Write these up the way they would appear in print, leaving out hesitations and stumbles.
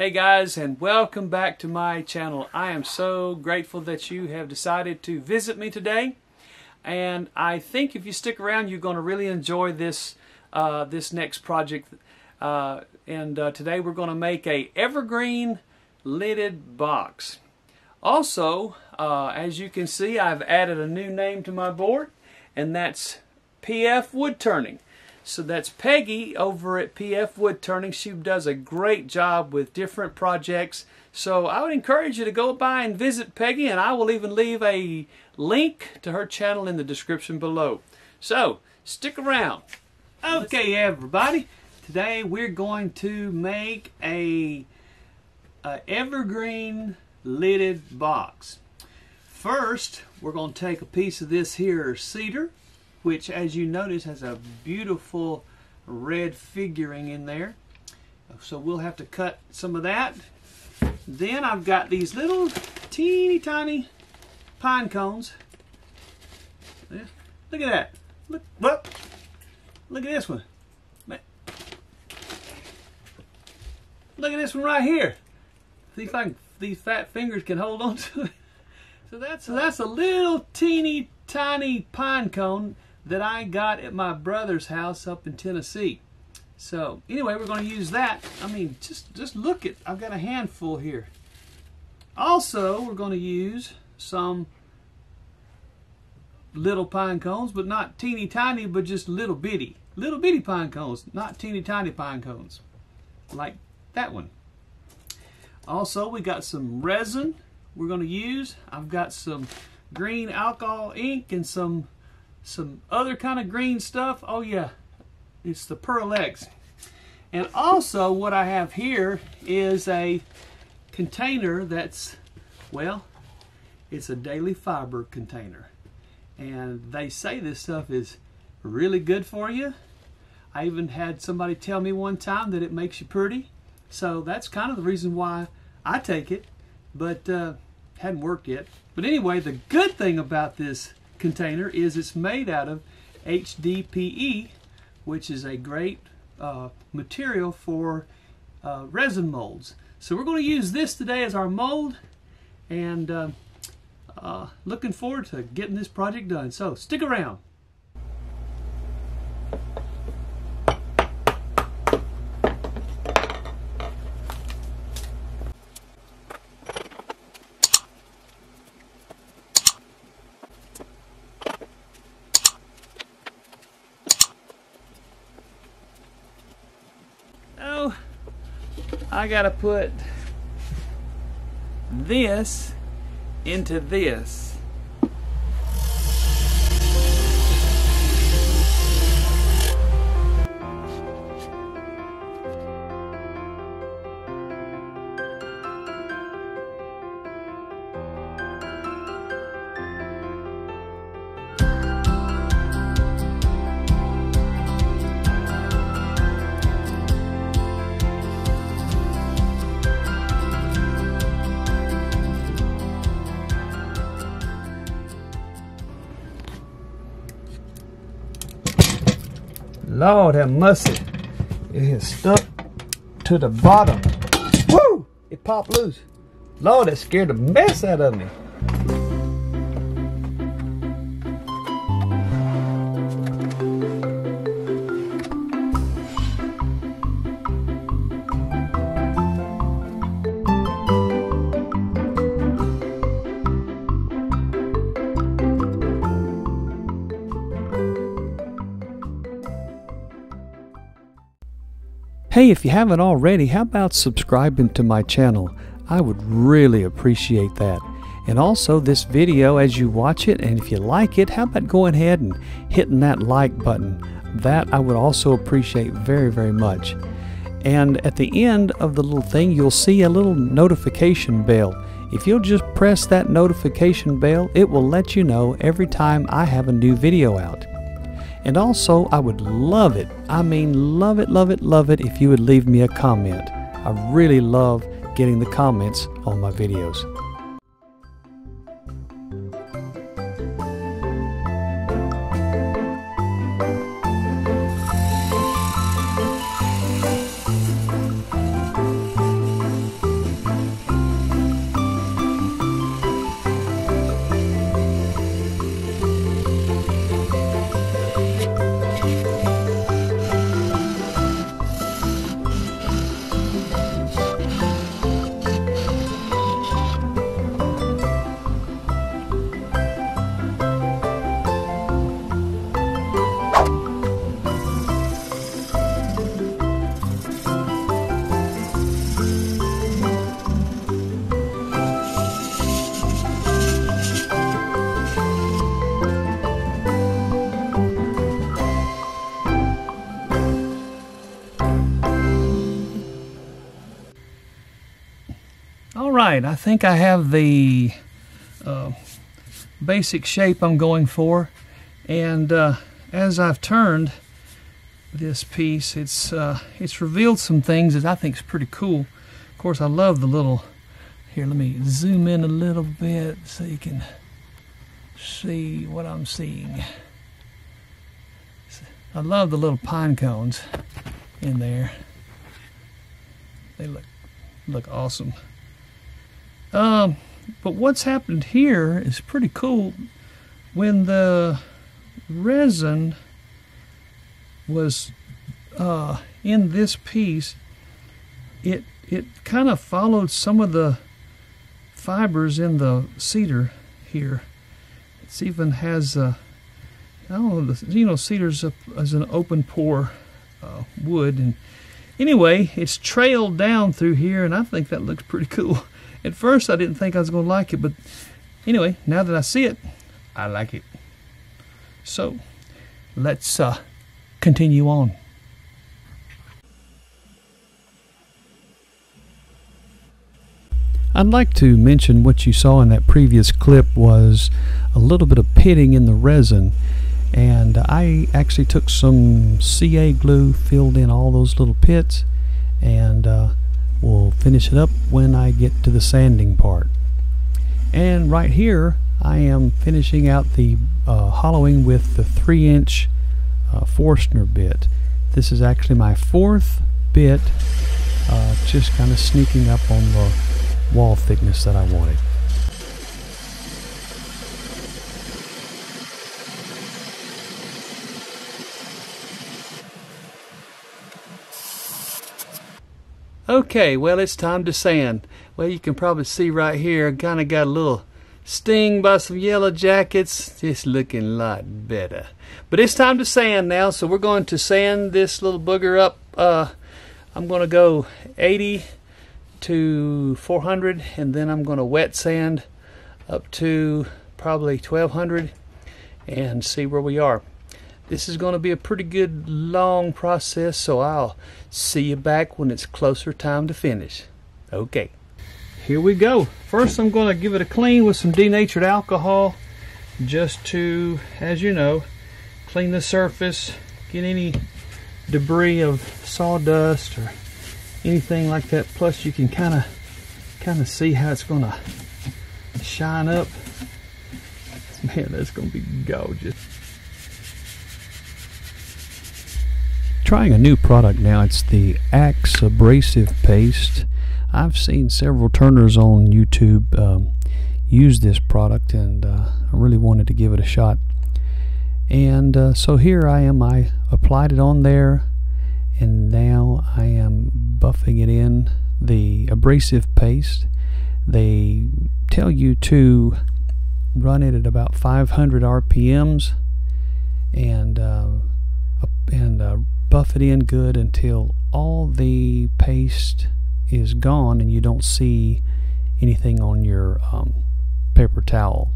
Hey guys, and welcome back to my channel. I am so grateful that you have decided to visit me today, and I think if you stick around you're going to really enjoy this this next project. Today we're going to make a evergreen lidded box. Also, as you can see, I've added a new name to my board, and that's PF Woodturning. So that's Peggy over at PF Woodturning. She does a great job with different projects. So I would encourage you to go by and visit Peggy, and I will even leave a link to her channel in the description below. So stick around. Okay, everybody. Today we're going to make a evergreen lidded box. First, we're going to take a piece of this here cedar, which, as you notice, has a beautiful red figuring in there. So we'll have to cut some of that. Then I've got these little teeny tiny pine cones. Look at that. Look at this one. Look at this one right here. See if these fat fingers can hold on to it. So that's a little teeny tiny pine cone that I got at my brother's house up in Tennessee. So anyway, we're going to use that. I mean, just look at, I've got a handful here. Also, we're going to use some little pine cones, but not teeny tiny, but just little bitty pine cones, not teeny tiny pine cones like that one. Also, we got some resin we're going to use. I've got some green alcohol ink and some other kind of green stuff. Oh yeah, it's the Pearl X. And also what I have here is a container that's, well, it's a daily fiber container. And they say this stuff is really good for you. I even had somebody tell me one time that it makes you pretty. So that's kind of the reason why I take it, but hadn't worked yet. But anyway, the good thing about this container is it's made out of HDPE, which is a great material for resin molds. So we're going to use this today as our mold, and looking forward to getting this project done. So stick around. I gotta put this into this. Lord have mercy, it is stuck to the bottom. Woo! It popped loose. Lord, that scared the mess out of me. Hey, if you haven't already, how about subscribing to my channel? I would really appreciate that. And also this video as you watch it, and if you like it, how about going ahead and hitting that like button? That I would also appreciate very, very much. And at the end of the little thing, you'll see a little notification bell. If you'll just press that notification bell, it will let you know every time I have a new video out. And also, I would love it, I mean love it, love it, love it if you would leave me a comment. I really love getting the comments on my videos. All right, I think I have the basic shape I'm going for, and as I've turned this piece, it's revealed some things that I think is pretty cool. Of course, I love the little, here, let me zoom in a little bit so you can see what I'm seeing. I love the little pine cones in there. They look awesome. But what's happened here is pretty cool. When the resin was in this piece, it kind of followed some of the fibers in the cedar here. It even has I don't know, you know, cedar's as an open pore wood, and anyway, it's trailed down through here, and I think that looks pretty cool. At first, I didn't think I was going to like it, but anyway, now that I see it, I like it. So, let's continue on. I'd like to mention what you saw in that previous clip was a little bit of pitting in the resin, and I actually took some CA glue, filled in all those little pits, and we'll finish it up when I get to the sanding part. And right here I am finishing out the hollowing with the 3-inch Forstner bit. This is actually my 4th bit, just kind of sneaking up on the wall thickness that I wanted. Okay, well, it's time to sand. Well, you can probably see right here, kind of got a little sting by some yellow jackets. It's looking a lot better. But it's time to sand now, so we're going to sand this little booger up. I'm going to go 80 to 400, and then I'm going to wet sand up to probably 1200 and see where we are. This is going to be a pretty good long process, so I'll see you back when it's closer time to finish. Okay, here we go. First, I'm going to give it a clean with some denatured alcohol, just to, as you know, clean the surface, get any debris of sawdust or anything like that. Plus, you can kind of see how it's going to shine up. Man, that's going to be gorgeous. Trying a new product now. It's the Acks abrasive paste. I've seen several turners on YouTube use this product, and I really wanted to give it a shot. And so here I am. I applied it on there, and now I am buffing it in the abrasive paste. They tell you to run it at about 500 RPMs and buff it in good until all the paste is gone and you don't see anything on your paper towel.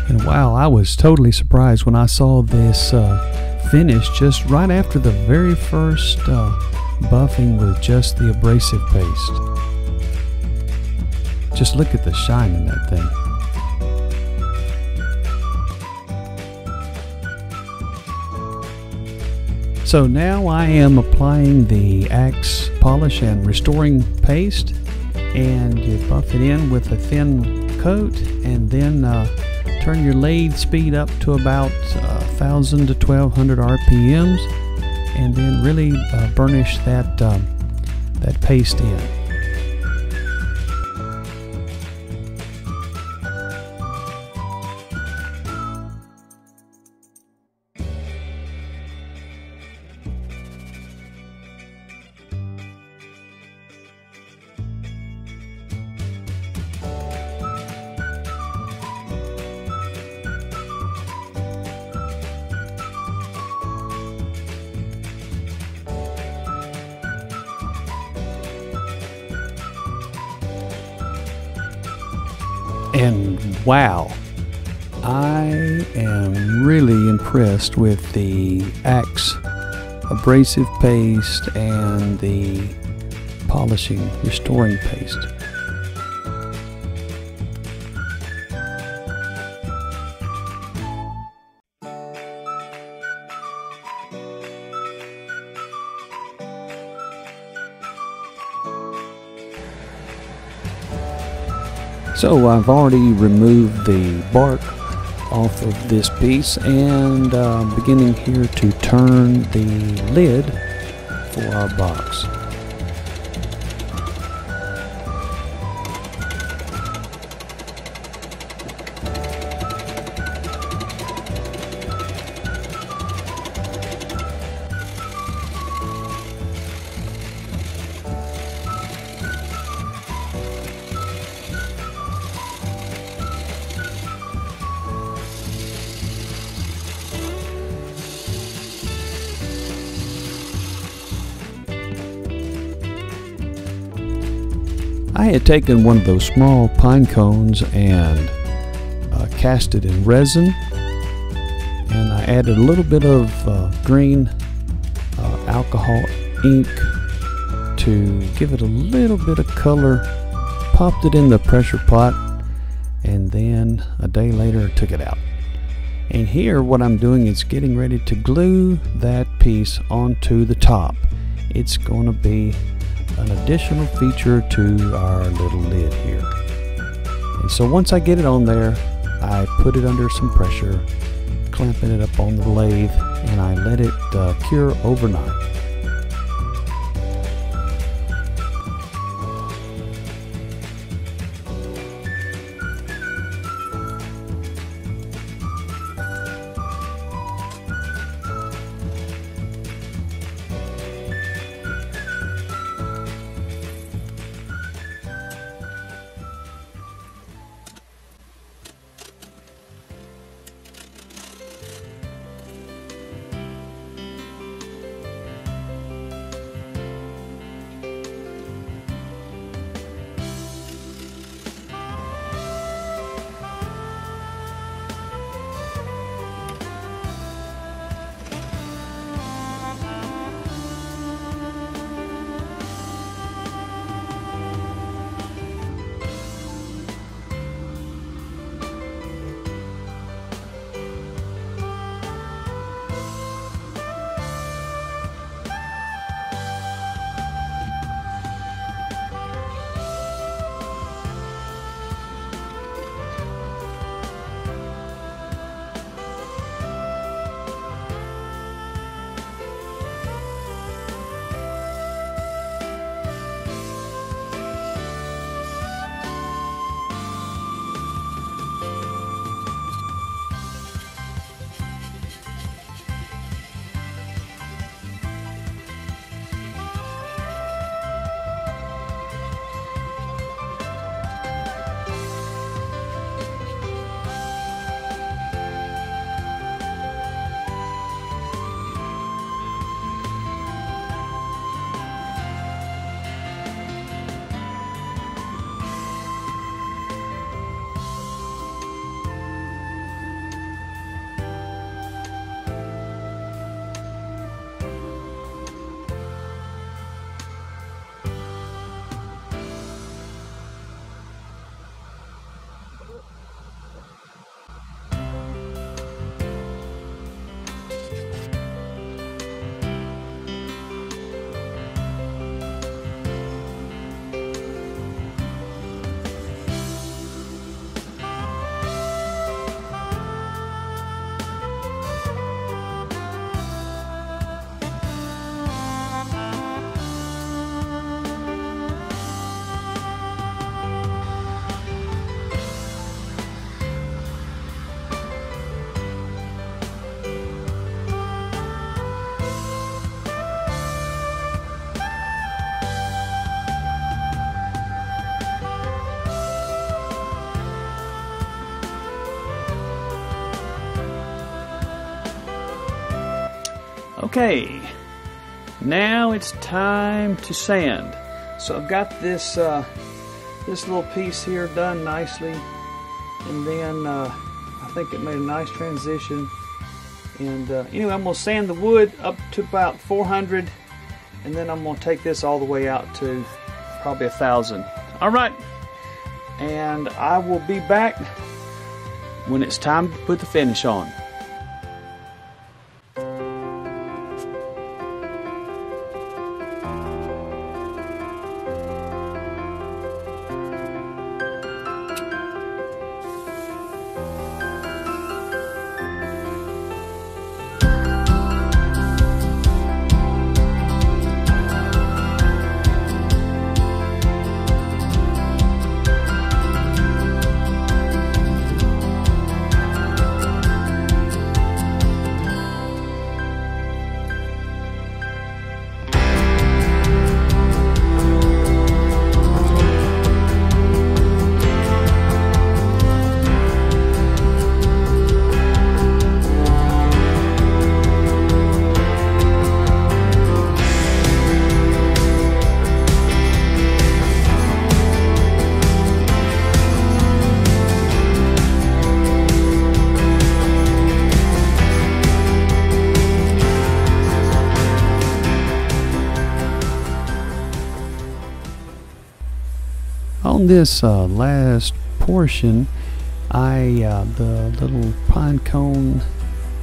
And wow, I was totally surprised when I saw this finish just right after the very first buffing with just the abrasive paste. Just look at the shine in that thing. So now I am applying the Acks polish and restoring paste, and you buff it in with a thin coat, and then turn your lathe speed up to about 1000 to 1200 RPMs, and then really burnish that paste in. And wow, I am really impressed with the Acks abrasive paste and the polishing restoring paste. So I've already removed the bark off of this piece and beginning here to turn the lid for our box. I had taken one of those small pine cones and cast it in resin, and I added a little bit of green alcohol ink to give it a little bit of color, popped it in the pressure pot, and then a day later I took it out. And here what I'm doing is getting ready to glue that piece onto the top. It's going to be an additional feature to our little lid here. And so once I get it on there, I put it under some pressure, clamping it up on the lathe, and I let it cure overnight. Okay, now it's time to sand. So I've got this this little piece here done nicely, and then I think it made a nice transition. And anyway, I'm going to sand the wood up to about 400, and then I'm going to take this all the way out to probably 1,000. All right, and I will be back when it's time to put the finish on. On this last portion, the little pine cone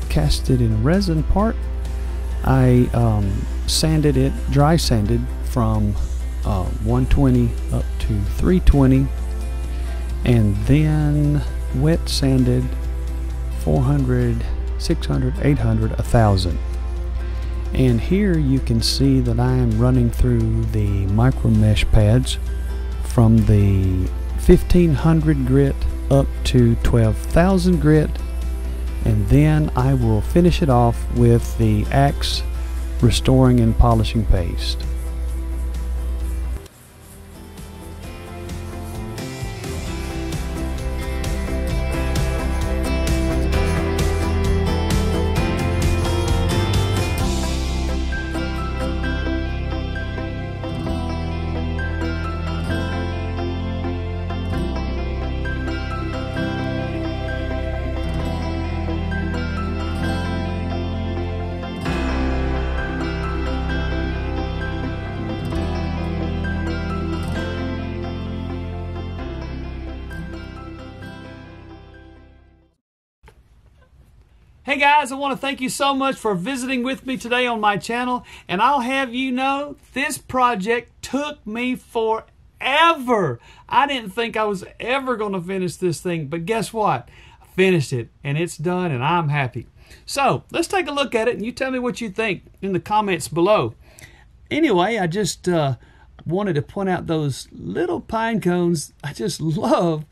casted in resin part, I sanded it, dry sanded from 120 up to 320, and then wet sanded 400, 600, 800, 1000. And here you can see that I am running through the micro mesh pads from the 1500 grit up to 12,000 grit, and then I will finish it off with the Acks restoring and polishing paste. Hey guys, I want to thank you so much for visiting with me today on my channel, and I'll have you know this project took me forever. I didn't think I was ever going to finish this thing, but guess what? I finished it and it's done and I'm happy. So let's take a look at it and you tell me what you think in the comments below. Anyway, I just wanted to point out those little pine cones. I just love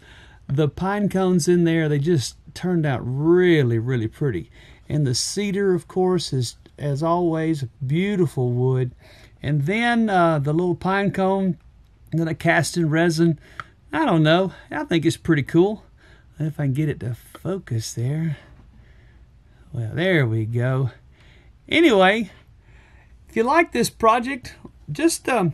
the pine cones in there. They just turned out really, really pretty. And the cedar, of course, is, as always, beautiful wood. And then the little pine cone that I cast in resin, I don't know, I think it's pretty cool. If I can get it to focus there. Well, there we go. Anyway, if you like this project, just tell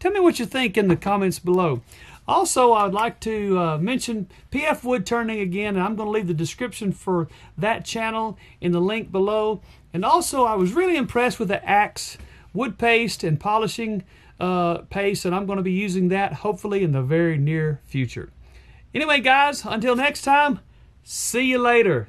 me what you think in the comments below. Also, I would like to mention PF Woodturning again, and I'm going to leave the description for that channel in the link below. And also, I was really impressed with the Acks wood paste and polishing paste, and I'm going to be using that hopefully in the very near future. Anyway, guys, until next time, see you later.